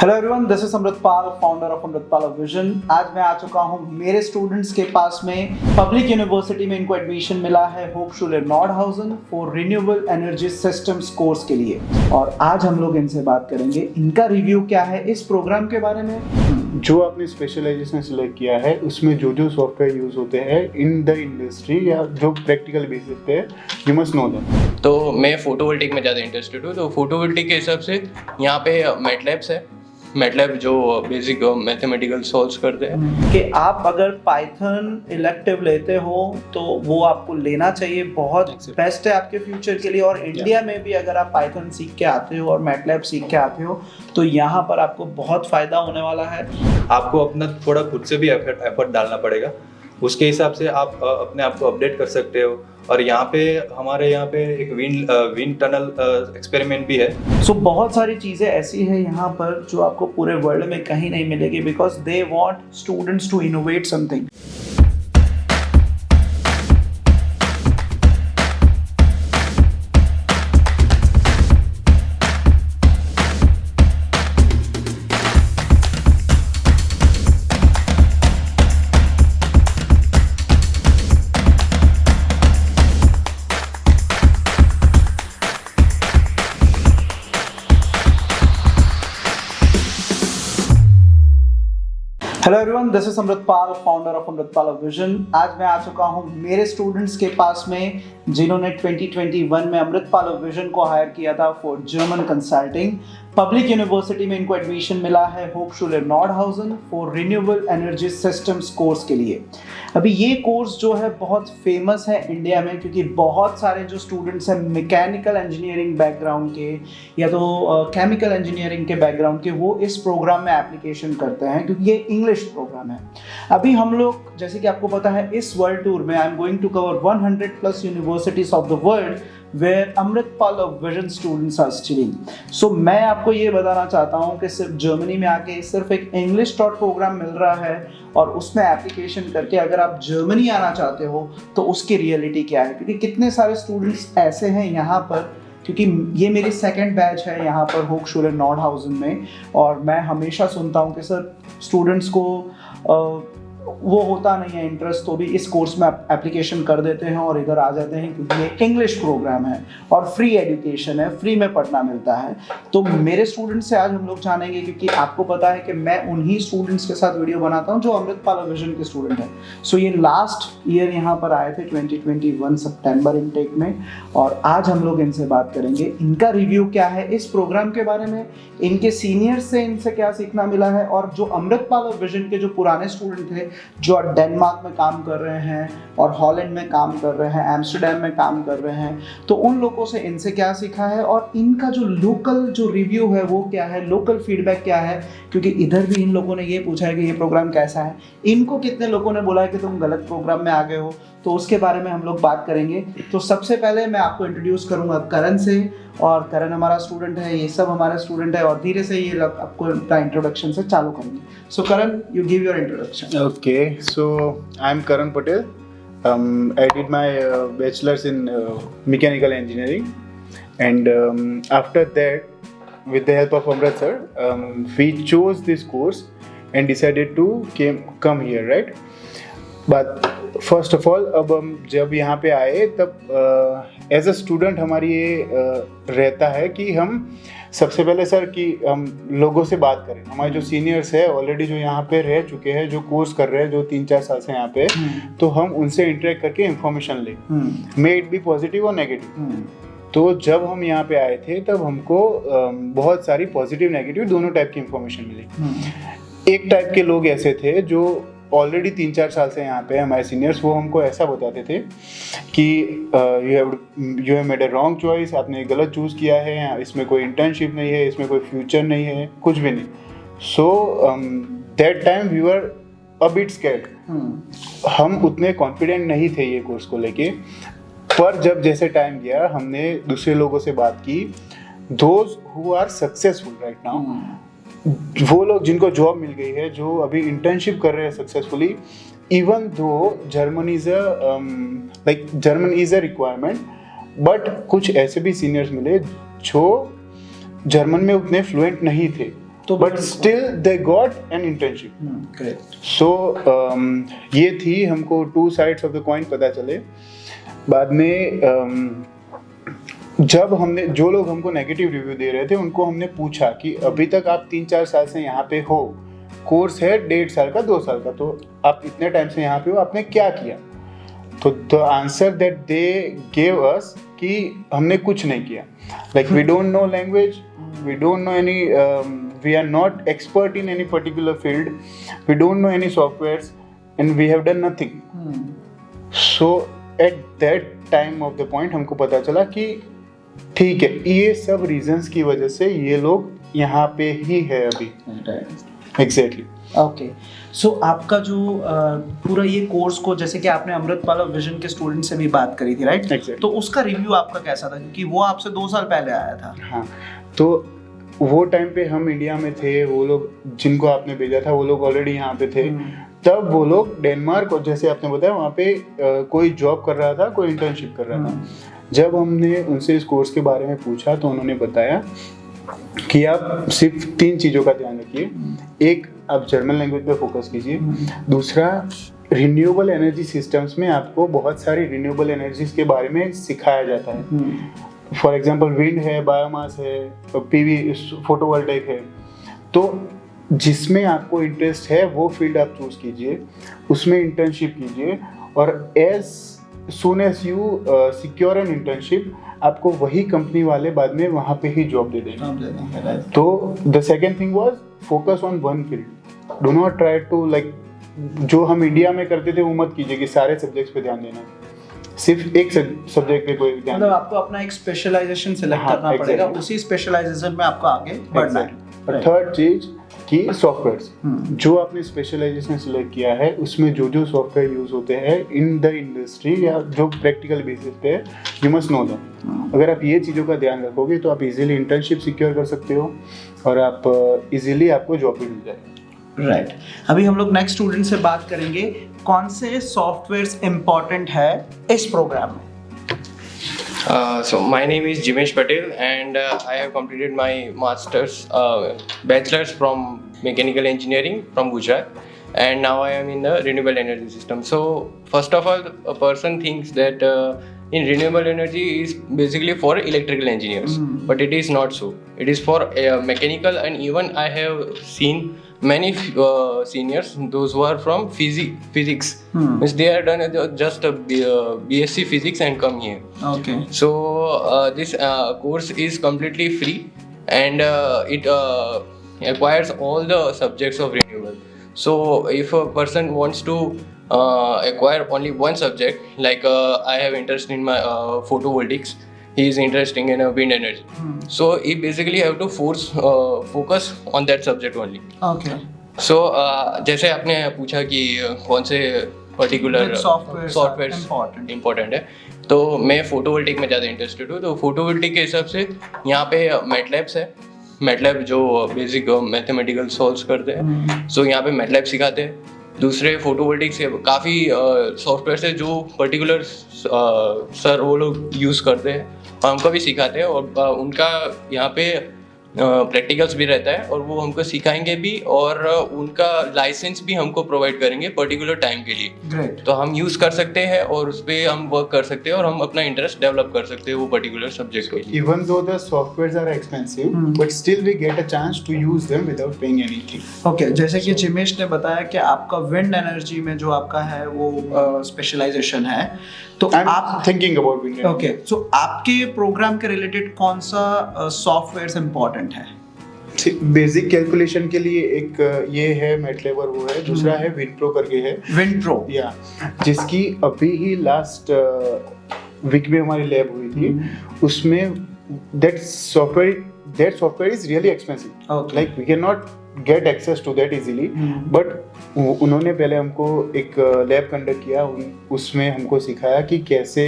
Hello everyone, this is Amritpal, founder of Amritpal vision. आज मैं आ चुका हूँ मेरे स्टूडेंट्स के पास में। पब्लिक यूनिवर्सिटी में इनको एडमिशन मिला है होपशुले Nordhausen for renewable energy systems course के लिए, और आज हम लोग इनसे बात करेंगे इनका रिव्यू क्या है इस प्रोग्राम के बारे में। जो आपने स्पेशलाइजेशन सिलेक्ट किया है उसमें जो जो सॉफ्टवेयर यूज होते हैं इन द इंडस्ट्री या जो प्रैक्टिकल बेसिस पे है, यू मस्ट नो दैट। तो मैं फोटोवोल्टिक में ज़्यादा इंटरेस्टेड हूँ। तो फोटोवोल्टिक के हिसाब से यहाँ पे मैटलैब्स है, मैटलैब जो बेसिक मैथमेटिकल सॉल्व्स करते हैं। कि आप अगर पाइथन इलेक्टिव लेते हो तो वो आपको लेना चाहिए, बहुत बेस्ट है आपके फ्यूचर के लिए। और इंडिया में भी अगर आप पाइथन सीख के आते हो और मैटलैब सीख के आते हो तो यहाँ पर आपको बहुत फ़ायदा होने वाला है। आपको अपना थोड़ा खुद से भी एफर्ट डालना पड़ेगा, उसके हिसाब से आप अपने आप को अपडेट कर सकते हो। और यहाँ पे हमारे यहाँ पे एक विंड टनल एक्सपेरिमेंट भी है। सो बहुत सारी चीज़ें ऐसी है यहाँ पर जो आपको पूरे वर्ल्ड में कहीं नहीं मिलेगी, because they want students to innovate something. Hello everyone, this is Amritpal, founder of Amritpal vision. आज मैं आ चुका हूँ मेरे स्टूडेंट्स के पास में जिन्होंने 2021 में अमृतपाल विजन को हायर किया था for German consulting. Public university में इनको एडमिशन मिला है होपशुले Nordhausen for renewable energy systems course के लिए। अभी ये कोर्स जो है बहुत फेमस है इंडिया में, क्योंकि बहुत सारे जो स्टूडेंट्स हैं मैकेनिकल इंजीनियरिंग बैकग्राउंड के या तो केमिकल इंजीनियरिंग के बैकग्राउंड के, वो इस प्रोग्राम में एप्लीकेशन करते हैं क्योंकि ये इंग्लिश प्रोग्राम है। अभी हम लोग, जैसे कि आपको पता है, इस वर्ल्ड टूर में I am going to cover 100+ universities of the world where Amritpal vision students are studying. So मैं आपको ये बताना चाहता हूँ कि सिर्फ जर्मनी में आके सिर्फ एक इंग्लिश टॉट प्रोग्राम मिल रहा है और उसमें एप्लीकेशन करके अगर आप जर्मनी आना चाहते हो तो उसकी रियलिटी क्या है, क्योंकि कितने सारे स्टूडेंट्स ऐसे हैं यहाँ पर। क्योंकि ये मेरी सेकंड बैच है यहाँ पर होपशुले नॉर्डहाउsen में, और मैं हमेशा सुनता हूँ कि सर स्टूडेंट्स को वो होता नहीं है इंटरेस्ट, तो भी इस कोर्स में एप्लीकेशन कर देते हैं और इधर आ जाते हैं क्योंकि ये इंग्लिश प्रोग्राम है और फ्री एजुकेशन है, फ्री में पढ़ना मिलता है। तो मेरे स्टूडेंट्स से आज हम लोग जानेंगे, क्योंकि आपको पता है कि मैं उन्हीं स्टूडेंट्स के साथ वीडियो बनाता हूँ जो अमृतपाल विजन के स्टूडेंट हैं। सो ये लास्ट ईयर यहाँ पर आए थे 2021 सितंबर इनटेक में, और आज हम लोग इनसे बात करेंगे इनका रिव्यू क्या है इस प्रोग्राम के बारे में, इनके सीनियर्स से इनसे क्या सीखना मिला है, और जो अमृतपाल विजन के जो पुराने स्टूडेंट थे जो डेनमार्क में काम कर रहे हैं और हॉलैंड में काम कर रहे हैं, एम्स्टर्डम में काम कर रहे हैं, तो उन लोगों से इनसे क्या सीखा है और इनका जो लोकल जो रिव्यू है वो क्या है, लोकल फीडबैक क्या है। क्योंकि इधर भी इन लोगों ने ये पूछा है कि ये प्रोग्राम कैसा है, इनको कितने लोगों ने बोला है कि तुम गलत प्रोग्राम में आ गए हो, तो उसके बारे में हम लोग बात करेंगे। तो सबसे पहले मैं आपको इंट्रोड्यूस करूंगा करण से, और करण हमारा स्टूडेंट है, ये सब हमारे स्टूडेंट है, और धीरे से ये आपको इंट्रोडक्शन से चालू करेंगे। So Karan, you give your introduction. Okay, so I'm Karan Patel. I did my bachelor's in mechanical engineering, and after that, with the help of Amrit sir, we chose this course and decided to come here, right? But first of all, अब हम जब यहाँ पे आए तब as a student हमारी ये रहता है कि हम सबसे पहले सर कि हम लोगों से बात करें। हमारे जो सीनियर्स है ऑलरेडी जो यहाँ पे रह चुके हैं, जो कोर्स कर रहे हैं, जो 3-4 साल से यहाँ पे, तो हम उनसे इंटरेक्ट करके इंफॉर्मेशन लें, मे इट बी पॉजिटिव और नेगेटिव। तो जब हम यहाँ पे आए थे तब हमको बहुत सारी पॉजिटिव नेगेटिव दोनों टाइप की इंफॉर्मेशन मिली। एक टाइप के लोग ऐसे थे जो ऑलरेडी 3-4 साल से यहाँ पे हमारे सीनियर्स, वो हमको ऐसा बताते थे कि you have made a wrong choice, आपने गलत चूज़ किया है, इसमें कोई इंटर्नशिप नहीं है, इसमें कोई फ्यूचर नहीं है, कुछ भी नहीं। So that time we were a bit scared. हम उतने कॉन्फिडेंट नहीं थे ये कोर्स को लेके। पर जब जैसे टाइम गया, हमने दूसरे लोगों से बात की, those who are successful right now, वो लोग जिनको जॉब मिल गई है, जो अभी इंटर्नशिप कर रहे हैं successfully, even though German is a requirement, but कुछ ऐसे भी सीनियर्स मिले जो जर्मन में उतने फ्लुएंट नहीं थे तो but still they got an internship. Great. So ये थी, हमको 2 sides ऑफ द कॉइन पता चले. बाद में जब हमने, जो लोग हमको नेगेटिव रिव्यू दे रहे थे उनको हमने पूछा कि अभी तक आप 3-4 साल से यहाँ पे हो, कोर्स है 1.5 साल का 2 साल का, तो आप इतने टाइम से यहाँ पे हो, आपने क्या किया? तो the answer that they gave us कि हमने कुछ नहीं किया. Like we don't know language, we don't know any, we are not expert in any particular field, we don't know any softwares and we have done nothing. So at that time of the point हमको पता चला कि ठीक है, ये सब reasons की वजह से ये लोग यहाँ पे ही है अभी. एग्जैक्टली. ओके. सो आपका जो पूरा ये कोर्स को, जैसे कि आपने अमृतपाल विजन के स्टूडेंट से भी बात करी थी, राइट? Exactly. तो उसका रिव्यू आपका कैसा था, क्योंकि वो आपसे 2 साल पहले आया था. हाँ, तो वो टाइम पे हम इंडिया में थे, वो लोग जिनको आपने भेजा था वो लोग ऑलरेडी यहाँ पे थे. तब वो लोग डेनमार्क, और जैसे आपने बताया वहाँ पे कोई जॉब कर रहा था, कोई इंटर्नशिप कर रहा था. जब हमने उनसे इस कोर्स के बारे में पूछा तो उन्होंने बताया कि आप सिर्फ 3 चीज़ों का ध्यान रखिए. एक, आप जर्मन लैंग्वेज पे फोकस कीजिए. दूसरा, रिन्यूएबल एनर्जी सिस्टम्स में आपको बहुत सारी रिन्यूएबल एनर्जीज के बारे में सिखाया जाता है. फॉर एग्जांपल विंड है, बायोमास है, पीवी, फोटोवोल्टेइक है. तो जिसमें आपको इंटरेस्ट है वो फील्ड आप चूज कीजिए, उसमें इंटर्नशिप कीजिए, और as soon as you secure an internship, आपको वही कंपनी वाले बाद में वहाँ पे ही जॉब दे देंगे. तो the second thing was focus on one field. Do not try to, like जो हम इंडिया में करते थे वो मत कीजिए कि सारे सब्जेक्ट्स पे ध्यान देना, सिर्फ एक सब्जेक्ट पे कोई ध्यान. मतलब आपको अपना एक स्पेशलाइजेशन सिलेक्ट करना पड़ेगा, उसी स्पेशलाइजेशन में आपको आगे बढ़ना है. थर्ड चीज कि सॉफ्टवेयर्स, जो आपने स्पेशलाइजेशन सिलेक्ट किया है उसमें जो जो सॉफ्टवेयर यूज होते हैं इन द इंडस्ट्री या जो प्रैक्टिकल बेसिस पे है, यू मस्ट नो देम. अगर आप ये चीज़ों का ध्यान रखोगे तो आप इजीली इंटर्नशिप सिक्योर कर सकते हो और आप इजीली आपको जॉब भी मिल जाएगी. राइट. अभी हम लोग नेक्स्ट स्टूडेंट से बात करेंगे, कौन से सॉफ्टवेयर्स इंपॉर्टेंट है इस प्रोग्राम में. So my name is Jimesh Patel and I have completed my master's bachelor's from mechanical engineering from Gujarat, and now I am in the renewable energy system. So first of all, a person thinks that in renewable energy is basically for electrical engineers, but it is not so. It is for mechanical, and even I have seen many seniors, those who are from physics, means they are done just a BSc physics and come here. Okay. So this course is completely free, and it acquires all the subjects of renewable. So if a person wants to acquire only one subject, like I have interest in my photovoltaics, he is interested in wind energy. So he basically have to focus on that subject only. Okay. So जैसे आपने पूछा कि कौन से particular software important है, तो मैं photovoltaic में ज़्यादा इंटरेस्टेड हूँ. तो फोटोवोल्टिक के हिसाब से यहाँ पे मैटलैब्स है. मैटलैब जो बेसिक मैथमेटिकल सॉल्व्स करते हैं, सो यहाँ पे मैटलैब सिखाते हैं. दूसरे फोटोवोल्टिक्स के काफ़ी सॉफ्टवेयर है जो पर्टिकुलर सर वो लोग यूज़ करते हैं और हमको भी सिखाते हैं, और उनका यहाँ पे प्रैक्टिकल्स भी रहता है और वो हमको सिखाएंगे भी, और उनका लाइसेंस भी हमको प्रोवाइड करेंगे पर्टिकुलर टाइम के लिए. ग्रेट. तो हम यूज़ कर सकते हैं और उस पर हम वर्क कर सकते हैं और हम अपना इंटरेस्ट डेवलप कर सकते हैं वो पर्टिकुलर सब्जेक्ट के लिए. Even though the softwares are expensive, but still we get a chance to use them without paying anything. Okay. जैसे कि जिमेश ने बताया कि आपका विंड एनर्जी में जो आपका है वो स्पेशलाइजेशन है, तो I'm आप thinking about wind energy. Okay. So आपके प्रोग्राम के रिलेटेड कौन सा सॉफ्टवेयर इम्पोर्टेंट है? बेसिक कैलकुलेशन के लिए एक ये है मैटलैब और वो है. दूसरा है विंडप्रो करके है. विंडप्रो, या जिसकी अभी ही लास्ट वीक में हमारी लैब हुई थी. उसमें that software is really expensive. Like we can not get access to that easily, but उन्होंने पहले हमको एक लैब कंडक्ट किया. उसमें हमको सिखाया कि कैसे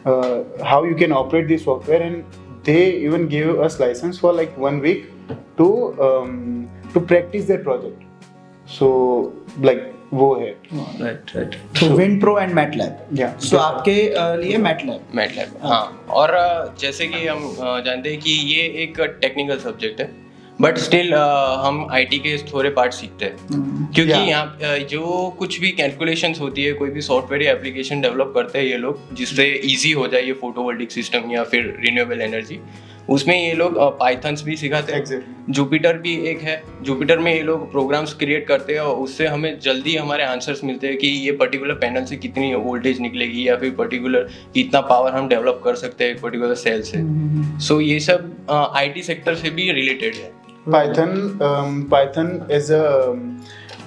how you can operate this software, and they even gave us license for like 1 week to practice their project. So like वो है. राइट. तो विंडप्रो एंड मैटलैब. या सो आपके लिए मैटलैब. हाँ. और जैसे कि हम जानते हैं कि ये एक टेक्निकल सब्जेक्ट है, बट स्टिल हम आईटी के थोड़े पार्ट सीखते हैं, क्योंकि Yeah. यहाँ जो कुछ भी कैलकुलेशंस होती है, कोई भी सॉफ्टवेयर या एप्लीकेशन डेवलप करते हैं ये लोग, जिससे इजी हो जाए ये फोटोवोल्टिक सिस्टम या फिर रिन्यूएबल एनर्जी, उसमें ये लोग पाइथन्स भी सिखाते हैं। Exactly. जुपिटर भी एक है, जुपिटर में ये लोग प्रोग्राम्स क्रिएट करते हैं और उससे हमें जल्दी हमारे आंसर्स मिलते हैं कि ये पर्टिकुलर पैनल से कितनी वोल्टेज निकलेगी या फिर पर्टिकुलर कितना पावर हम डेवलप कर सकते हैं एक पर्टिकुलर सेल से। सो ये सब आईटी सेक्टर से भी रिलेटेड है। Python is a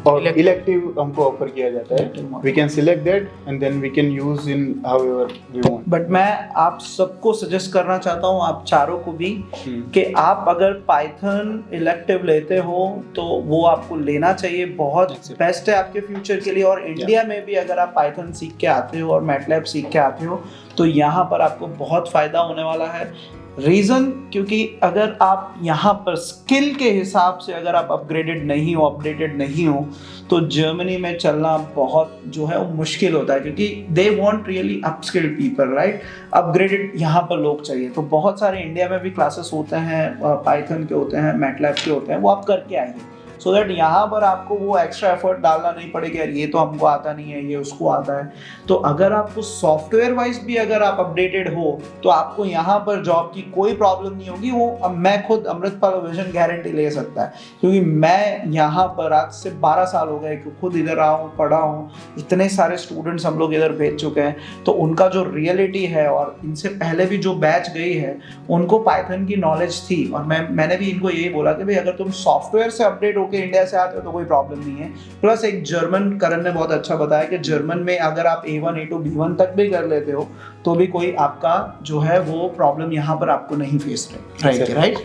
elective हमको ऑफर किया जाता है. We can select that and then we can use in however we want. But मैं आप सबको सजेस्ट करना चाहता हूँ, आप चारों को भी, कि आप अगर पाइथन इलेक्टिव लेते हो तो वो आपको लेना चाहिए, बहुत बेस्ट है आपके फ्यूचर के लिए। और इंडिया में भी अगर आप पाइथन सीख के आते हो और मैटलैब सीख के आते हो तो यहाँ पर आपको बहुत फ़ायदा होने वाला है। रीज़न क्योंकि अगर आप यहाँ पर स्किल के हिसाब से अगर आप अपग्रेडेड नहीं हो, अपडेटेड नहीं हो, तो जर्मनी में चलना बहुत जो है वो मुश्किल होता है, क्योंकि they want really upskilled people, right. Upgraded यहाँ पर लोग चाहिए। तो बहुत सारे इंडिया में भी क्लासेस होते हैं, पाइथन के होते हैं, मैटलैब के होते हैं, वो आप करके आइए, सो दैट यहाँ पर आपको वो एक्स्ट्रा एफर्ट डालना नहीं पड़ेगा, यार ये तो हमको आता नहीं है, ये उसको आता है। तो अगर आपको सॉफ्टवेयर वाइज भी अगर आप अपडेटेड हो तो आपको यहाँ पर जॉब की कोई प्रॉब्लम नहीं होगी। वो मैं खुद अमृतपाल विजन गारंटी ले सकता है, क्योंकि मैं यहाँ पर आज से 12 साल हो गए, खुद इधर रहा हूँ, पढ़ा हूँ, इतने सारे स्टूडेंट्स हम लोग इधर भेज चुके हैं। तो उनका जो रियलिटी है, और इनसे पहले भी जो बैच गई है उनको पाइथन की नॉलेज थी, और मैंने भी इनको यही बोला कि भाई अगर तुम सॉफ्टवेयर से अपडेट हो इंडिया से आते हो तो कोई प्रॉब्लम नहीं है। प्लस एक जर्मन, करण ने बहुत अच्छा बताया कि जर्मन में अगर आप A1 A2 B1 तक भी कर लेते हो तो भी कोई आपका जो है वो प्रॉब्लम यहाँ पर आपको नहीं फेस राइट।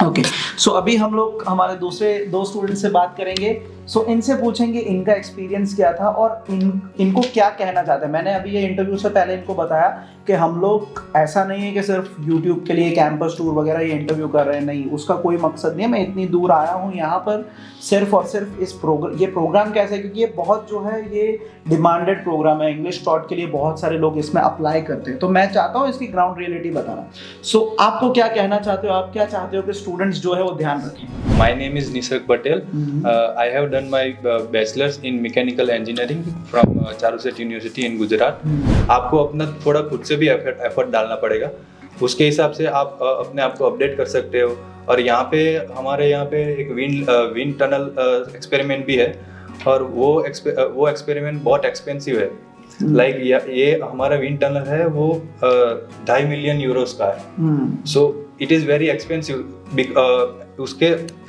ओके, सो अभी हम लोग हमारे दूसरे दो स्टूडेंट से बात करेंगे। सो इनसे पूछेंगे इनका एक्सपीरियंस क्या था और इनको क्या कहना चाहते हैं। मैंने अभी ये इंटरव्यू से पहले इनको बताया कि हम लोग ऐसा नहीं है कि सिर्फ यूट्यूब के लिए कैंपस टूर वगैरह ये इंटरव्यू कर रहे हैं, नहीं, उसका कोई मकसद नहीं है। मैं इतनी दूर आया हूँ यहाँ पर सिर्फ और सिर्फ ये प्रोग्राम कैसे है, क्योंकि ये बहुत जो है ये डिमांडेड प्रोग्राम है, इंग्लिश टॉट के लिए बहुत सारे लोग इसमें अप्लाई करते हैं। तो मैं चाहता हूँ इसकी ग्राउंड रियलिटी बताना। सो आपको क्या कहना चाहते हो, आप क्या चाहते हो कि स्टूडेंट्स जो है वो ध्यान रखें? My name is Nisarg Patel. I have done my bachelor's in mechanical engineering from Charusat University in Gujarat. आपको अपना थोड़ा खुद से भी एफर्ट डालना पड़ेगा, उसके हिसाब से आप अपने आप को अपडेट कर सकते हो। और यहाँ पे हमारे यहाँ पे एक विंड टनल एक्सपेरिमेंट भी है, और वो एक्सपेरिमेंट बहुत एक्सपेंसिव है। लाइक ये हमारा विंड टनल है वो 2.5 मिलियन यूरोस का है। So it is very expensive.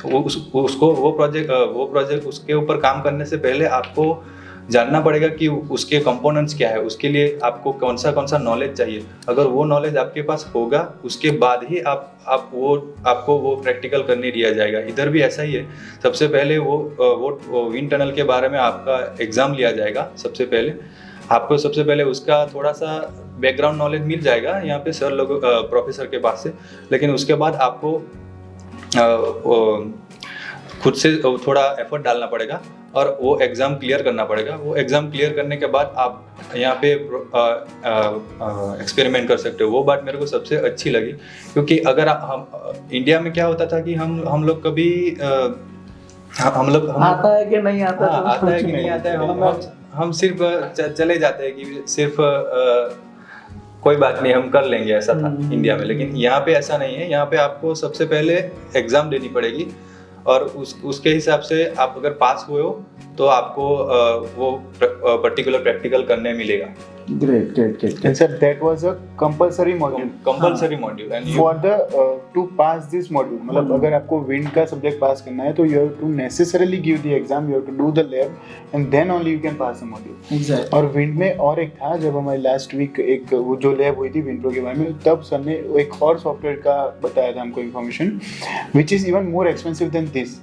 वो प्रोजेक्ट उसके ऊपर काम करने से पहले आपको जानना पड़ेगा कि उसके कंपोनेंट्स क्या है, उसके लिए आपको कौन सा नॉलेज चाहिए। अगर वो नॉलेज आपके पास होगा उसके बाद ही आपको वो प्रैक्टिकल करने दिया जाएगा। इधर भी ऐसा ही है। सबसे पहले वो विंड टनल के बारे में आपका एग्जाम लिया जाएगा। सबसे पहले उसका थोड़ा सा बैकग्राउंड नॉलेज मिल जाएगा यहाँ पे सर लोग प्रोफेसर के पास से, लेकिन उसके बाद आपको खुद से थोड़ा एफर्ट डालना पड़ेगा और वो एग्ज़ाम क्लियर करना पड़ेगा। वो एग्ज़ाम क्लियर करने के बाद आप यहाँ पे एक्सपेरिमेंट कर सकते हो। वो बात मेरे को सबसे अच्छी लगी, क्योंकि अगर हम इंडिया में क्या होता था कि हम लोग कभी आता है कि नहीं आता, आता है कि नहीं आता है, हम सिर्फ चले जाते हैं कि सिर्फ कोई बात नहीं हम कर लेंगे, ऐसा था इंडिया में। लेकिन यहाँ पे ऐसा नहीं है। यहाँ पे आपको सबसे पहले एग्जाम देनी पड़ेगी, और उसके हिसाब से आप अगर पास हुए हो तो आपको वो पर्टिकुलर प्रैक्टिकल करने मिलेगा। Great. And sir, that was a compulsory module. Compulsory module. And For the to pass this module, मतलब अगर आपको wind का subject pass करना है तो you have to necessarily give the exam, you have to do the lab, and then only you can pass the module. Exactly. और wind में और एक था, जब हमारी last week एक वो जो lab हुई थी WindPro के बारे में, तब सर ने एक और सॉफ्टवेयर का बताया था हमको information, which is even more expensive than this.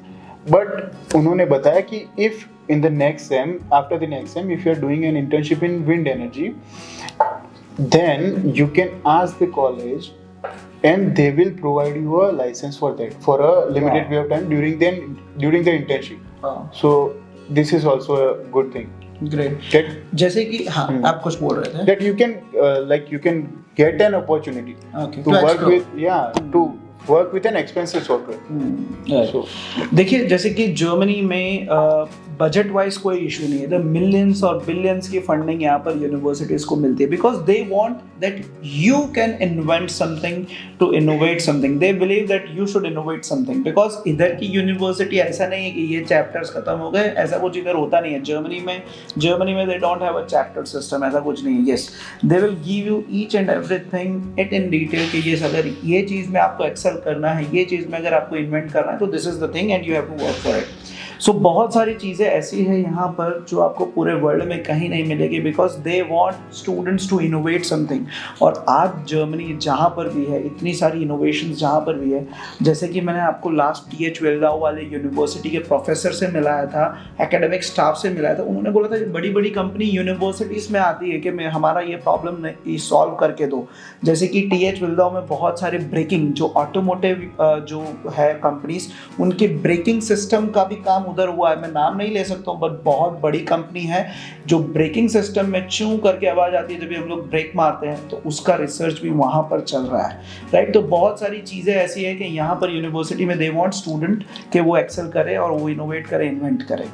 But उन्होंने बताया कि if in the next sem, after the next sem, if you are doing an internship in wind energy, then you can ask the college and they will provide you a license for that for a limited period of time during the internship. So this is also a good thing. Great. जैसे कि हाँ आप कुछ बोल रहे थे, that you can you can get an opportunity okay, to work explore. with, to work with an expensive software. So देखिए जैसे कि जर्मनी में बजट वाइज कोई इशू नहीं है, द मिलियंस और बिलियंस की फंडिंग यहाँ पर यूनिवर्सिटीज को मिलती है because they want that you can invent something to innovate something, they believe that you should innovate something because इधर की यूनिवर्सिटी ऐसा नहीं है कि ये चैप्टर्स खत्म हो गए, ऐसा कुछ इधर होता नहीं है। जर्मनी में they don't have a chapter system, ऐसा कुछ नहीं है। Yes, they will give you each and everything it in detail कि ये अगर ये चीज़ में आपको एक्सेल करना है, ये चीज़ में अगर आपको इन्वेंट करना है तो this is the thing and you have to work for it. So बहुत सारी चीज़ें ऐसी है यहाँ पर जो आपको पूरे वर्ल्ड में कहीं नहीं मिलेगी because they want students to innovate something. और आज जर्मनी जहाँ पर भी है, इतनी सारी इनोवेशंस जहाँ पर भी है, जैसे कि मैंने आपको लास्ट TH वेल्डाउ वाले यूनिवर्सिटी के प्रोफेसर से मिलाया था, एकेडमिक स्टाफ से मिलाया था, उन्होंने बोला था कि बड़ी बड़ी कंपनी यूनिवर्सिटीज़ में आती है कि मैं हमारा ये प्रॉब्लम सॉल्व करके दो। जैसे कि TH वेल्डाउ में बहुत सारे ब्रेकिंग जो ऑटोमोटिव जो है कंपनीज, उनके ब्रेकिंग सिस्टम का भी काम उधर हुआ है। मैं नाम नहीं ले सकता हूँ बट बहुत बड़ी कंपनी है जो ब्रेकिंग सिस्टम में च्यों करके आवाज़ आती है जब भी हम लोग ब्रेक मारते हैं, तो उसका रिसर्च भी वहाँ पर चल रहा है, राइट। तो बहुत सारी चीज़ें ऐसी है कि यहाँ पर यूनिवर्सिटी में दे वांट स्टूडेंट कि वो एक्सेल करे और वो इनोवेट करे, इन्वेंट करे।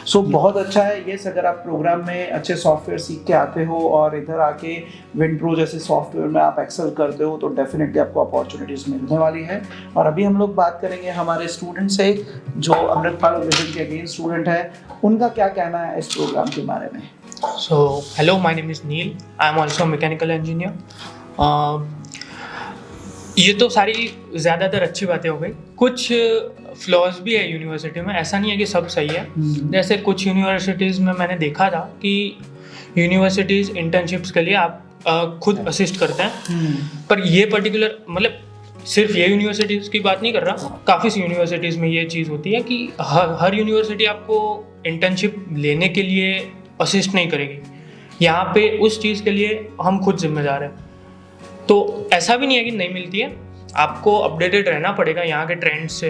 सो बहुत अच्छा है ये। अगर आप प्रोग्राम में अच्छे सॉफ्टवेयर सीख के आते हो और इधर आके विंड्रो जैसे सॉफ्टवेयर में आप एक्सेल करते हो तो डेफिनेटली आपको अपॉर्चुनिटीज़ मिलने वाली है। और अभी हम लोग बात करेंगे हमारे स्टूडेंट से जो अमृतपाल विजन के अगेन स्टूडेंट है, उनका क्या कहना है इस प्रोग्राम के बारे में। So, hello, my name is Neil. I am also a mechanical engineer. ये तो सारी ज़्यादातर अच्छी बातें हो गई, कुछ फ्लॉज भी है यूनिवर्सिटी में, ऐसा नहीं है कि सब सही है। जैसे कुछ यूनिवर्सिटीज़ में मैंने देखा था कि यूनिवर्सिटीज़ इंटर्नशिप्स के लिए आप खुद असिस्ट करते हैं, पर ये पर्टिकुलर मतलब सिर्फ ये यूनिवर्सिटीज़ की बात नहीं कर रहा, काफ़ी सी यूनिवर्सिटीज़ में ये चीज़ होती है कि हर यूनिवर्सिटी आपको इंटर्नशिप लेने के लिए असिस्ट नहीं करेगी। यहाँ पे उस चीज़ के लिए हम खुद जिम्मेदार हैं। तो ऐसा भी नहीं है कि नहीं मिलती है, आपको अपडेटेड रहना पड़ेगा यहाँ के ट्रेंड से,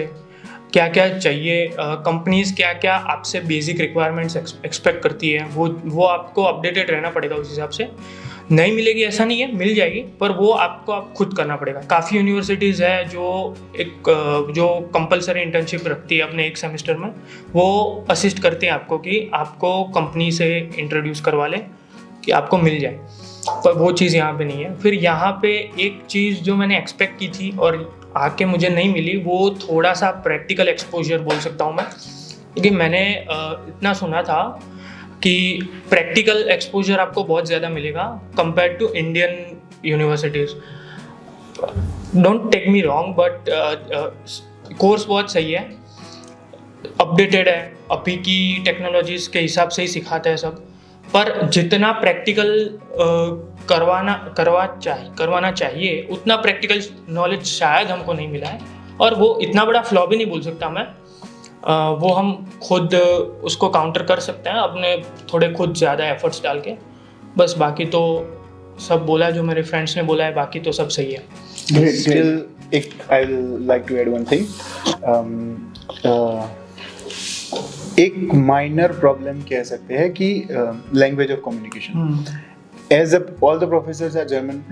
क्या क्या चाहिए, कंपनीज़ क्या क्या आपसे बेसिक रिक्वायरमेंट्स एक्सपेक्ट करती है, वो आपको अपडेटेड रहना पड़ेगा उस हिसाब से। नहीं मिलेगी ऐसा नहीं है, मिल जाएगी, पर वो आपको खुद करना पड़ेगा। काफ़ी यूनिवर्सिटीज़ है जो कंपलसरी इंटर्नशिप रखती है अपने एक सेमेस्टर में, वो असिस्ट करते हैं आपको कि आपको कंपनी से इंट्रोड्यूस करवा ले कि आपको मिल जाए, पर वो चीज़ यहाँ पे नहीं है। फिर यहाँ पे एक चीज़ जो मैंने एक्सपेक्ट की थी और आके मुझे नहीं मिली, वो थोड़ा सा प्रैक्टिकल एक्सपोजर बोल सकता हूँ मैं, क्योंकि मैंने इतना सुना था कि प्रैक्टिकल एक्सपोजर आपको बहुत ज़्यादा मिलेगा compare to Indian universities. Don't take me wrong, but course बहुत सही है, अपडेटेड है, अभी की टेक्नोलॉजीज़ के हिसाब से ही सिखाता है सब, पर जितना प्रैक्टिकल करवाना चाहिए उतना प्रैक्टिकल नॉलेज शायद हमको नहीं मिला है। और वो इतना बड़ा फ्लॉ भी नहीं बोल सकता मैं, वो हम खुद उसको काउंटर कर सकते हैं अपने थोड़े खुद ज़्यादा एफर्ट्स डाल के। बस बाकी तो सब बोला जो मेरे फ्रेंड्स ने बोला है, बाकी तो सब सही है। Still, I will like to add one thing. एक माइनर प्रॉब्लम कह सकते हैं कि language of communication. As all the professors are German,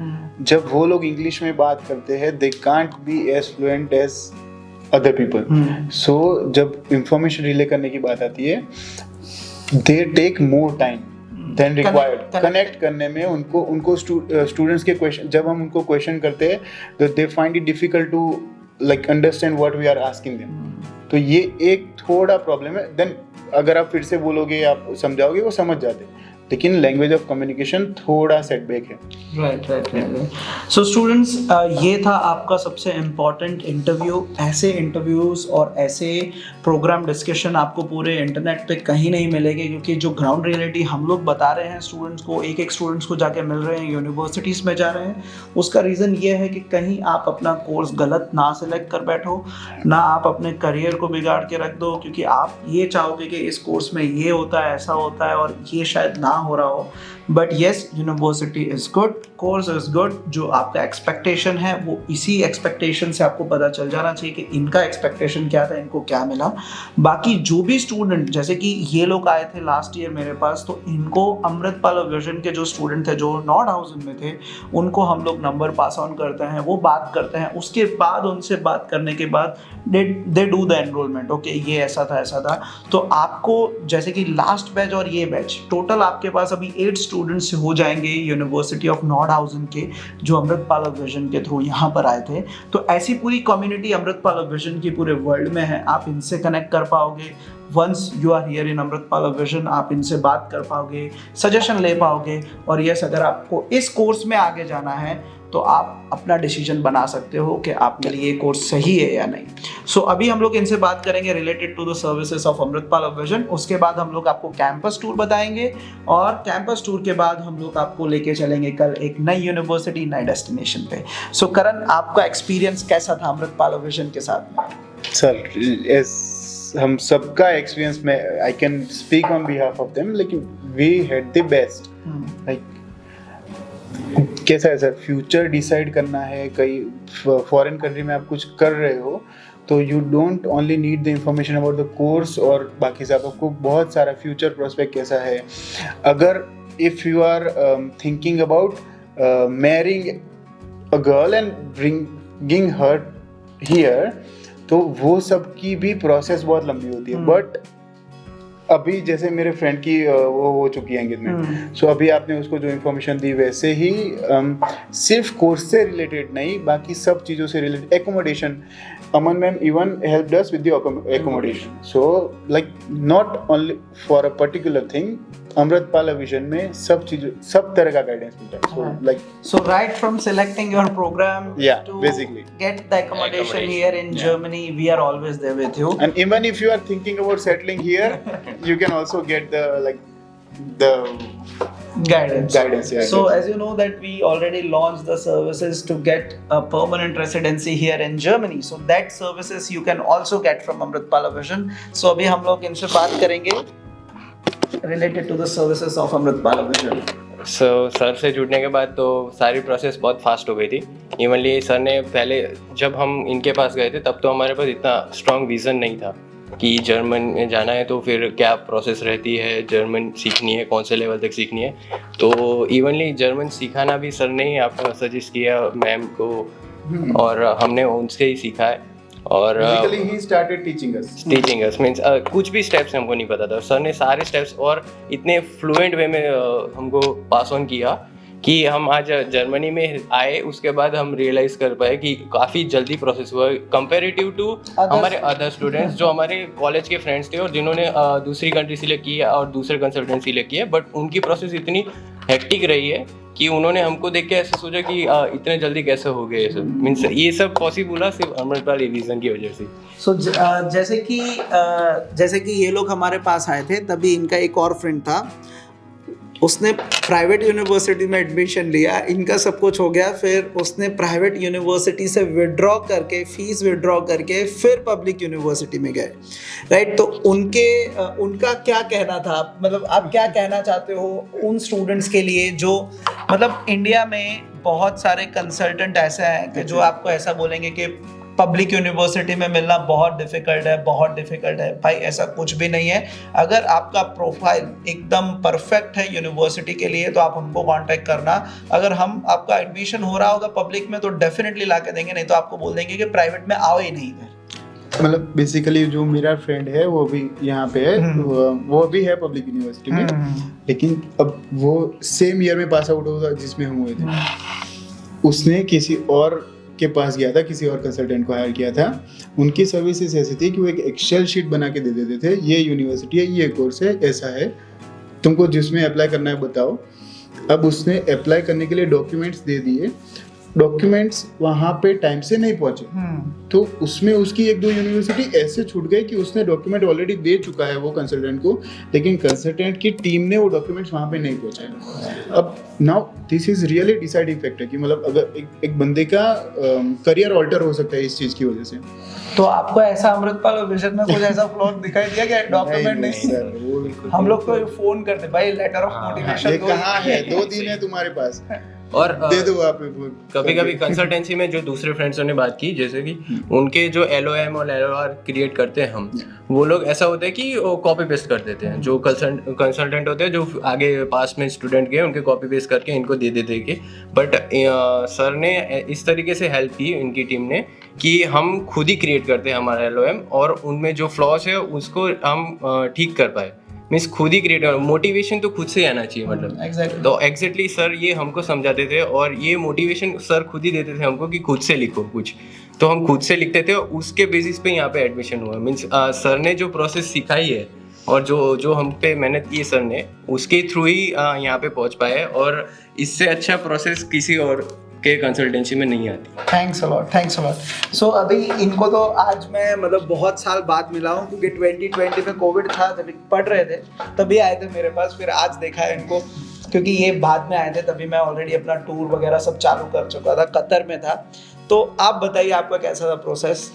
जब वो लोग इंग्लिश में बात करते हैं they can't be as fluent as other people. So जब इंफॉर्मेशन रिले करने की बात आती है they take more time than required connect करने में। उनको स्टूडेंट्स के क्वेश्चन, जब हम उनको क्वेश्चन करते हैं तो they find it difficult to like understand what we are asking them. तो ये एक थोड़ा प्रॉब्लम है। देन अगर आप फिर से बोलोगे, आप समझाओगे, वो समझ जाते हैं, लेकिन लैंग्वेज ऑफ कम्युनिकेशन थोड़ा सेटबैक है। राइट। सो स्टूडेंट्स, ये था आपका सबसे इम्पॉर्टेंट इंटरव्यू। ऐसे इंटरव्यूज़ और ऐसे प्रोग्राम डिस्कशन आपको पूरे इंटरनेट पे कहीं नहीं मिलेंगे, क्योंकि जो ग्राउंड रियलिटी हम लोग बता रहे हैं स्टूडेंट्स को, एक स्टूडेंट्स को जाके मिल रहे हैं, यूनिवर्सिटीज़ में जा रहे हैं, उसका रीज़न ये है कि कहीं आप अपना कोर्स गलत ना सेलेक्ट कर बैठो, ना आप अपने करियर को बिगाड़ के रख दो, क्योंकि आप ये चाहोगे कि इस कोर्स में ये होता है, ऐसा होता है, और ये शायद ना हो रहा हो, but yes university is good, course is good. जो आपका एक्सपेक्टेशन है वो इसी एक्सपेक्टेशन से आपको पता चल जाना चाहिए कि इनका एक्सपेक्टेशन क्या था, इनको क्या मिला। बाकी जो भी स्टूडेंट, जैसे कि ये लोग आए थे लास्ट ईयर मेरे पास, तो इनको अमृतपाल विजन के जो स्टूडेंट थे जो नॉर्ड हाउसिंग में थे, उनको हम लोग नंबर पास ऑन करते हैं, वो बात करते हैं, उसके बाद उनसे बात करने के बाद they do the enrolment. Okay, ये ऐसा था ऐसा था। तो आपको जैसे कि लास्ट बैच और ये बैच टोटल आपके पास अभी 8 स्टूडेंट्स हो जाएंगे यूनिवर्सिटी ऑफ नॉर्ड हाउसिंग के, जो अमृतपाल विजन के थ्रू यहाँ पर आए थे। तो ऐसी पूरी कम्युनिटी अमृतपाल विजन की पूरे वर्ल्ड में है, आप इनसे कनेक्ट कर पाओगे। Once you are here in Amritpal vision, आप इनसे बात कर पाओगे, सजेशन ले पाओगे। और यस, अगर आपको इस कोर्स में आगे जाना है तो आप अपना डिसीजन बना सकते हो कि आपके लिए ये कोर्स सही है या नहीं। सो अभी हम लोग इनसे बात करेंगे related to the services of Amritpal vision. उसके बाद हम लोग आपको कैंपस टूर बताएंगे, और कैंपस टूर के बाद हम लोग आपको लेके चलेंगे कल एक नई यूनिवर्सिटी, नई डेस्टिनेशन पे। सो करण, आपका एक्सपीरियंस कैसा था अमृतपाल विजन के साथ में? सर, हम सबका एक्सपीरियंस में I can speak on behalf of them, लेकिन we had the best. Like कैसा है सर, फ्यूचर डिसाइड करना है, कई फॉरेन कंट्री में आप कुछ कर रहे हो तो you don't only need the information about the course और बाकी सब, आपको बहुत सारा फ्यूचर प्रोस्पेक्ट कैसा है। अगर if you are thinking about marrying a girl and bringing her here, तो वो सब की भी प्रोसेस बहुत लंबी होती है। बट अभी जैसे मेरे फ्रेंड की वो हो चुकी है एंगेजमेंट, सो अभी आपने उसको जो इन्फॉर्मेशन दी वैसे ही सिर्फ कोर्स से रिलेटेड नहीं, बाकी सब चीज़ों से related, accommodation, Aman ma'am even helped us with the accommodation. So like not only for a particular thing, Amritpal vision में सब चीज़, सब तरह का गाइडेंस मिलता है। So like, so right from selecting your program Yeah, to basically get the accommodation here in Germany, we are always there with you. and even if you are thinking about settling here, you can also get the guidance, yeah. So as you know that we already launched the services to get a permanent residency here in Germany, so that services you can also get from Amritpal Vision. So अभी हम लोग इनसे बात करेंगे related to the services of Amritpal Vision. Sir से जुड़ने के बाद तो सारी प्रोसेस बहुत फास्ट हो गई थी। इवनली सर ने पहले जब हम इनके पास गए थे तब तो हमारे पास इतना स्ट्रॉन्ग विज़न नहीं था कि जर्मन में जाना है तो फिर क्या प्रोसेस रहती है, जर्मन सीखनी है, कौन से लेवल तक सीखनी है। तो इवनली जर्मन सिखाना भी सर ने ही आपको सजेस्ट किया मैम को, और हमने उनसे ही सीखा है। और basically he started teaching us means कुछ भी स्टेप्स हमको नहीं पता था, सर ने सारे स्टेप्स और इतने फ्लुएंट वे में हमको पास ऑन किया कि हम आज जर्मनी में आए। उसके बाद हम रियलाइज़ कर पाए कि काफ़ी जल्दी प्रोसेस हुआ कंपेरेटिव टू हमारे अदर स्टूडेंट्स जो हमारे कॉलेज के फ्रेंड्स थे और जिन्होंने दूसरी कंट्री सिलेक्ट की है और दूसरे कंसल्टेंट सिलेक्ट किए, बट उनकी प्रोसेस इतनी हेक्टिक रही है कि उन्होंने हमको देख के ऐसे सोचा कि इतने जल्दी कैसे हो गए ये सब। मीन्स ये सब पॉसिबल हुआ सिर्फ अमृतपाल विजन की वजह से। सो जैसे कि ये लोग हमारे पास आए थे, तभी इनका एक और फ्रेंड था, उसने प्राइवेट यूनिवर्सिटी में एडमिशन लिया, इनका सब कुछ हो गया, फिर उसने प्राइवेट यूनिवर्सिटी से विड्रॉ करके, फीस विड्रॉ करके फिर पब्लिक यूनिवर्सिटी में गए, राइट। तो उनका क्या कहना था, मतलब आप क्या कहना चाहते हो उन स्टूडेंट्स के लिए जो, मतलब इंडिया में बहुत सारे कंसल्टेंट ऐसे हैं कि जो आपको ऐसा बोलेंगे कि पब्लिक यूनिवर्सिटी में मिलना बहुत डिफिकल्ट है। भाई ऐसा कुछ भी नहीं है। अगर आपका प्रोफाइल एकदम परफेक्ट है यूनिवर्सिटी के लिए तो आप हमको कांटेक्ट करना। अगर हम आपका एडमिशन हो रहा होगा पब्लिक में तो डेफिनेटली ला के देंगे, नहीं तो आपको बोल देंगे कि प्राइवेट में आओ ही नहीं इधर। मतलब बेसिकली जो मेरा फ्रेंड है वो भी यहाँ पे है, वो भी है पब्लिक यूनिवर्सिटी में, लेकिन अब वो सेम ईयर में पास आउट हुआ जिसमें हम हुए थे। उसने किसी और के पास गया था, किसी और कंसल्टेंट को हायर किया था। उनकी सर्विसेज ऐसी थी कि वो एक एक्सेल शीट बना के दे देते थे, ये यूनिवर्सिटी है, ये कोर्स है, ऐसा है, तुमको जिसमें अप्लाई करना है बताओ। अब उसने अप्लाई करने के लिए डॉक्यूमेंट्स दे दिए, डॉक्यूमेंट्स वहाँ पे टाइम से नहीं पहुंचे, तो उसमें उसकी एक दो यूनिवर्सिटी ऐसे छूट गई कि उसने डॉक्यूमेंट ऑलरेडी दे चुका है वो कंसल्टेंट को, लेकिन कंसल्टेंट की टीम ने वो डॉक्यूमेंट्स वहाँ पे नहीं पहुँचाए। अब now this is really deciding factor कि मतलब अगर एक बंदे का करियर ऑल्टर हो सकता है इस चीज़ की वजह से। तो आपको ऐसा अमृतपाल विजन में कुछ ऐसा फ्लॉ दिखाई दिया कि डॉक्यूमेंट नहीं सर, वो बिल्कुल हम लोग तो फोन करते भाई लेटर ऑफ मोटिवेशन ये कहाँ है, 2 दिन है तुम्हारे पास, और दे दो आप। कभी कभी कंसल्टेंसी में जो दूसरे फ्रेंड्सों ने बात की, जैसे कि उनके जो LOM और LOR क्रिएट करते हैं हम, वो लोग ऐसा होता है कि वो कॉपी पेस्ट कर देते हैं। जो कंसल्टेंट होते हैं जो आगे पास में स्टूडेंट गए उनके कॉपी पेस्ट करके इनको दे देते कि, बट सर ने इस तरीके से हेल्प की इनकी टीम ने कि हम खुद ही क्रिएट करते हैं हमारा LOM, और उनमें जो फ्लॉज है उसको हम ठीक कर पाए। मीन्स खुद ही क्रिएट, मोटिवेशन तो खुद से ही आना चाहिए मतलब। एग्जैक्टली तो एग्जैक्टली सर ये हमको समझाते थे, और ये मोटिवेशन सर खुद ही देते थे हमको कि खुद से लिखो कुछ, तो हम खुद से लिखते थे, उसके बेसिस पे यहाँ पे एडमिशन हुआ। मीन्स सर ने जो प्रोसेस सिखाई है और जो हम पे मेहनत की है सर ने, उसके थ्रू ही यहाँ पे पहुँच पाए, और इससे अच्छा प्रोसेस किसी और के कंसल्टेंसी में नहीं आती। Thanks a lot. सो अभी इनको तो आज मैं मतलब बहुत साल बाद मिला हूँ, क्योंकि 2020 में कोविड था, जब पढ़ रहे थे तभी आए थे मेरे पास, फिर आज देखा है इनको, क्योंकि ये बाद में आए थे, तभी मैं ऑलरेडी अपना टूर वगैरह सब चालू कर चुका था, कतर में था। तो आप बताइए आपका कैसा था प्रोसेस?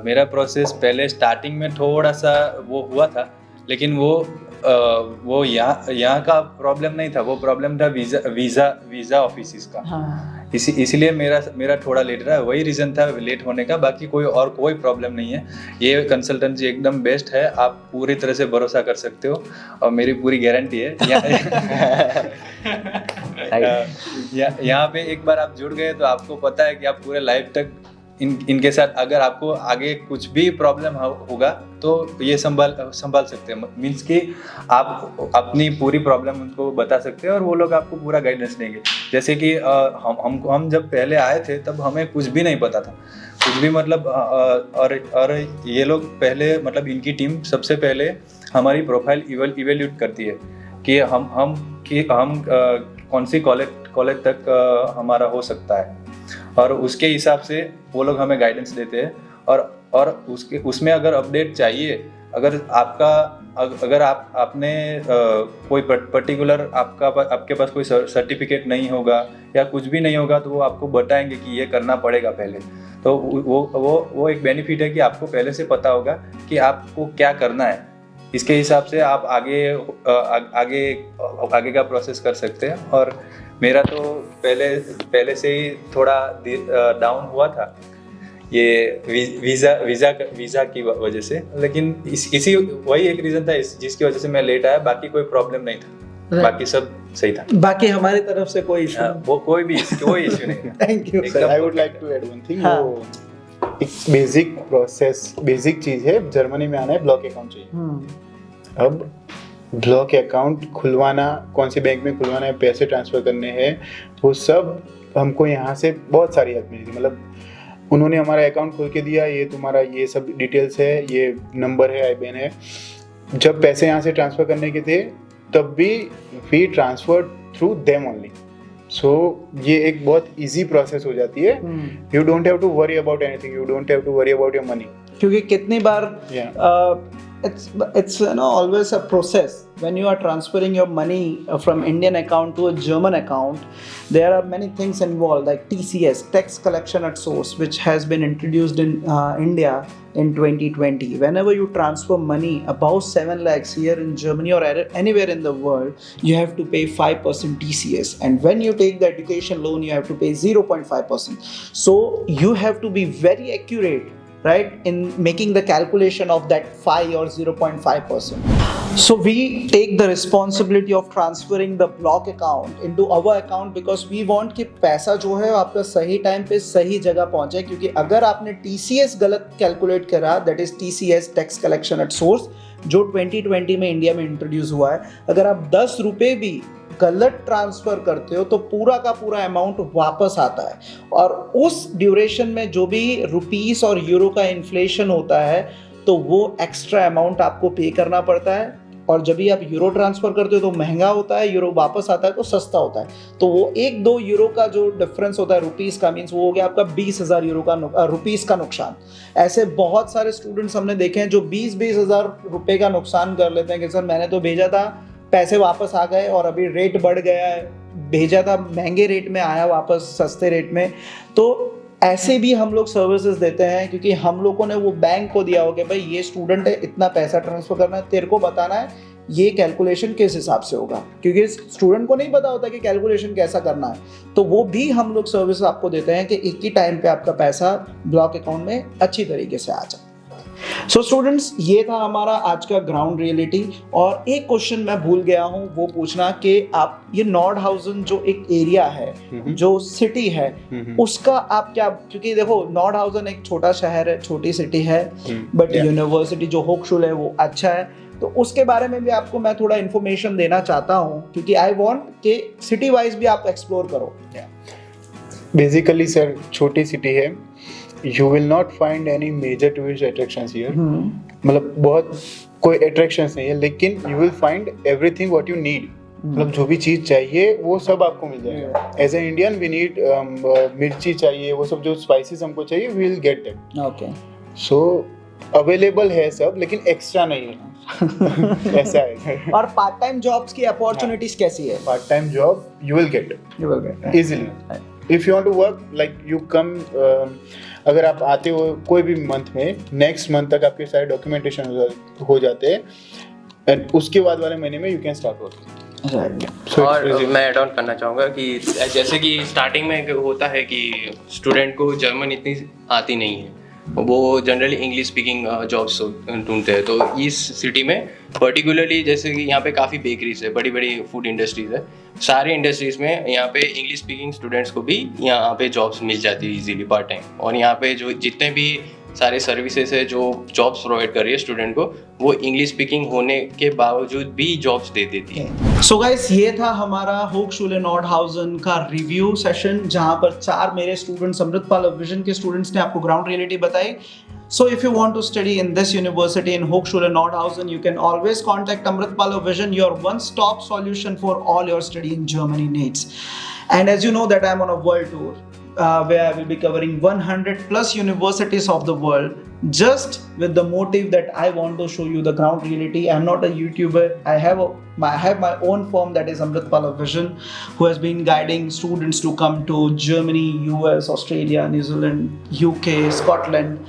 मेरा प्रोसेस पहले स्टार्टिंग में थोड़ा सा वो हुआ था, लेकिन वो यहाँ का प्रॉब्लम नहीं था, वो प्रॉब्लम था वीज़ा ऑफिस का। हाँ। इसीलिए मेरा थोड़ा लेट रहा है, वही रीज़न था लेट होने का, बाकी कोई प्रॉब्लम नहीं है। ये कंसल्टेंसी एकदम बेस्ट है, आप पूरी तरह से भरोसा कर सकते हो, और मेरी पूरी गारंटी है। यहाँ पे एक बार आप जुड़ गए तो आपको पता है कि आप पूरे लाइफ तक इनके साथ, अगर आपको आगे कुछ भी प्रॉब्लम होगा तो ये संभाल सकते हैं। मीन्स कि आप अपनी पूरी प्रॉब्लम उनको बता सकते हैं और वो लोग आपको पूरा गाइडेंस देंगे। जैसे कि हम जब पहले आए थे तब हमें कुछ भी नहीं पता था, कुछ भी मतलब, और ये लोग पहले मतलब इनकी टीम सबसे पहले हमारी प्रोफाइल इवेल्यूट करती है कि हम कौन सी कॉलेज तक हमारा हो सकता है, और उसके हिसाब से वो लोग हमें गाइडेंस देते हैं। और उसमें अगर अपडेट चाहिए, अगर आपने कोई पर्टिकुलर आपके पास कोई सर्टिफिकेट नहीं होगा या कुछ भी नहीं होगा, तो वो आपको बताएंगे कि ये करना पड़ेगा पहले। तो वो एक बेनिफिट है कि आपको पहले से पता होगा कि आपको क्या करना है, इसके हिसाब से आप आगे का प्रोसेस कर सकते हैं। और मेरा तो पहले से ही थोड़ा डाउन हुआ था ये वीज़ा की वजह से, लेकिन वही एक रीज़न था जिसकी वजह से मैं लेट आया, बाकी कोई प्रॉब्लम नहीं था, बाकी सब सही था। बाकी हमारी तरफ से कोई इशू वो कोई इशू नहीं। Thank you sir, I would like to add one thing. वो एक बेसिक प्रोसेस, बेसिक चीज़ है, जर्मनी में आना है ब्लॉक अकाउंट चाहिए। अब ब्लॉक अकाउंट खुलवाना, कौन से बैंक में खुलवाना है, पैसे ट्रांसफ़र करने हैं, वो सब हमको यहाँ से बहुत सारी हेल्प मिली थी। मतलब उन्होंने हमारा अकाउंट खोल के दिया, ये तुम्हारा ये सब डिटेल्स है, ये नंबर है, IBAN है। जब पैसे यहाँ से ट्रांसफ़र करने के थे तब भी we transfer through them only. So ये एक बहुत इजी प्रोसेस हो जाती है। You don't have to worry about anything, you don't have to worry about your money. क्योंकि कितनी बार it's always a process when you are transferring your money from Indian account to a German account. There are many things involved, like TCS, tax collection at source, which has been introduced in India in 2020. Whenever you transfer money above 7 lakhs here in Germany or anywhere in the world, you have to pay 5% TCS, and when you take the education loan you have to pay 0.5%. So you have to be very accurate, right, in making the calculation of that 5 or 0.5%. So we take the responsibility of transferring the block account into our account because we want कि पैसा जो है आपका सही time पे सही जगह पहुंचे। क्योंकि अगर आपने TCS गलत कैलकुलेट करा, that is TCS tax collection at source, जो 2020 में इंडिया में इंट्रोड्यूस हुआ है, अगर आप 10 रुपये भी गलत ट्रांसफ़र करते हो तो पूरा का पूरा अमाउंट वापस आता है। और उस ड्यूरेशन में जो भी रुपीस और यूरो का इन्फ्लेशन होता है तो वो एक्स्ट्रा अमाउंट आपको पे करना पड़ता है। और जब भी आप यूरो ट्रांसफर करते हो तो महंगा होता है, यूरो वापस आता है तो सस्ता होता है। तो वो 1-2 यूरो का जो डिफरेंस होता है रुपीस का, मीन्स वो हो गया आपका 20,000 यूरो का रुपीस का नुकसान। ऐसे बहुत सारे स्टूडेंट्स हमने देखे हैं जो 20-20 हज़ार रुपये का नुकसान कर लेते हैं कि सर मैंने तो भेजा था, पैसे वापस आ गए और अभी रेट बढ़ गया है, भेजा था महंगे रेट में, आया वापस सस्ते रेट में। तो ऐसे भी हम लोग सर्विसेज देते हैं क्योंकि हम लोगों ने वो बैंक को दिया हो कि भाई ये स्टूडेंट है, इतना पैसा ट्रांसफर करना है, तेरे को बताना है ये कैलकुलेशन किस हिसाब से होगा, क्योंकि स्टूडेंट को नहीं पता होता कि कैलकुलेशन कैसा करना है। तो वो भी हम लोग सर्विस आपको देते हैं कि एक ही टाइम पे आपका पैसा ब्लॉक अकाउंट में अच्छी तरीके से आ जाए। सो स्टूडेंट्स, ये था हमारा आज का ग्राउंड रियलिटी। और एक क्वेश्चन मैं भूल गया हूँ वो पूछना कि आप ये नॉर्डहाउजन जो एक एरिया है, जो सिटी है, उसका आप क्या, क्योंकि देखो नॉर्डहाउजन एक छोटा शहर है, छोटी सिटी है, बट यूनिवर्सिटी जो होक्सचुले है वो अच्छा है। तो उसके बारे में भी आपको मैं थोड़ा इन्फॉर्मेशन देना चाहता हूँ क्योंकि आई वांट कि सिटी वाइज भी आप एक्सप्लोर करो। बेसिकली सर छोटी सिटी है, you will not find any major tourist attractions here. मतलब बहुत कोई अट्रैक्शंस नहीं है, लेकिन you will find everything what you need. मतलब जो भी चीज़ चाहिए वो सब आपको मिल जाएगा। As a Indian we need मिर्ची चाहिए, वो सब जो स्पाइसेस हमको चाहिए we will get that. Okay, so available है सब, लेकिन एक्स्ट्रा नहीं है। ऐसा है। और पार्ट टाइम जॉब्स की अपॉर्चुनिटीज कैसी है? Part time job you will get easily if you want to work, like you come, अगर आप आते हो कोई भी मंथ में, नेक्स्ट मंथ तक आपके सारे डॉक्यूमेंटेशन हो जाते हैं एंड उसके बाद वाले महीने में यू कैन स्टार्ट वर्क। और मैं ऐड ऑन करना चाहूँगा कि जैसे कि स्टार्टिंग में होता है कि स्टूडेंट को जर्मन इतनी आती नहीं है, वो जनरली इंग्लिश स्पीकिंग जॉब्स ढूंढते हैं। तो इस सिटी में पर्टिकुलरली जैसे कि यहाँ पे काफ़ी बेकरीज है, बड़ी बड़ी फूड इंडस्ट्रीज है, सारे इंडस्ट्रीज में यहाँ पे इंग्लिश स्पीकिंग स्टूडेंट्स को भी यहाँ पे जॉब्स मिल जाती है इजीली पार्ट टाइम। और यहाँ पे जो जितने भी सारे सर्विसेज है जो जॉब्स प्रोवाइड कर रही है स्टूडेंट को, वो इंग्लिश स्पीकिंग होने के बावजूद भी जॉब्स दे देती है। सो गाइस, ये था हमारा होक्सचुले नॉर्डहाउजन का रिव्यू सेशन, जहां पर 4 मेरे स्टूडेंट्स अमृतपाल विजन के स्टूडेंट्स ने आपको ग्राउंड रियलिटी बताई। So if you want to study in this university in Hochschule Nordhausen, you can always contact Amritpal Vision, your one-stop solution for all your study in Germany needs. And as you know that I'm on a world tour where I will be covering 100 plus universities of the world, just with the motive that I want to show you the ground reality. I'm not a YouTuber. I have my own firm that is Amritpal Vision, who has been guiding students to come to Germany, US, Australia, New Zealand, UK, Scotland.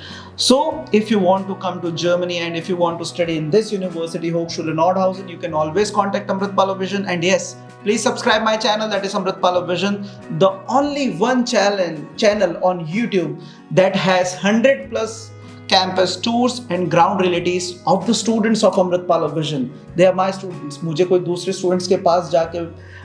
So if you want to come to Germany and if you want to study in this university, Hochschule Nordhausen, you can always contact Amritpal Vision. And yes, please subscribe my channel, that is Amritpal Vision, the only one channel on YouTube that has 100 plus campus tours and ground realities of the students of Amritpal Vision. They are my students. मुझे कोई दूसरे students के पास जाके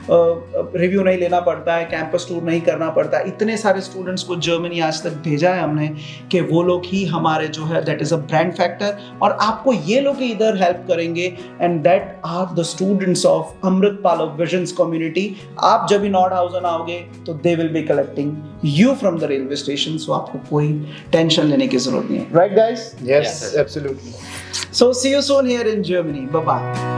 review नहीं लेना पड़ता है, campus tour नहीं करना पड़ता है। इतने सारे स्टूडेंट्स को जर्मनी आज तक भेजा है हमने कि वो लोग ही हमारे जो है that is a brand factor, और आपको ये लोग इधर हेल्प करेंगे। And that are the students of Amritpal visions community. आप जब भी नॉर्डहाउजन आओगे तो they will be collecting you from the railway station, so आपको कोई टेंशन लेने की जरूरत नहीं है। Right guys? Yes, absolutely. So see you soon here in Germany. Bye bye.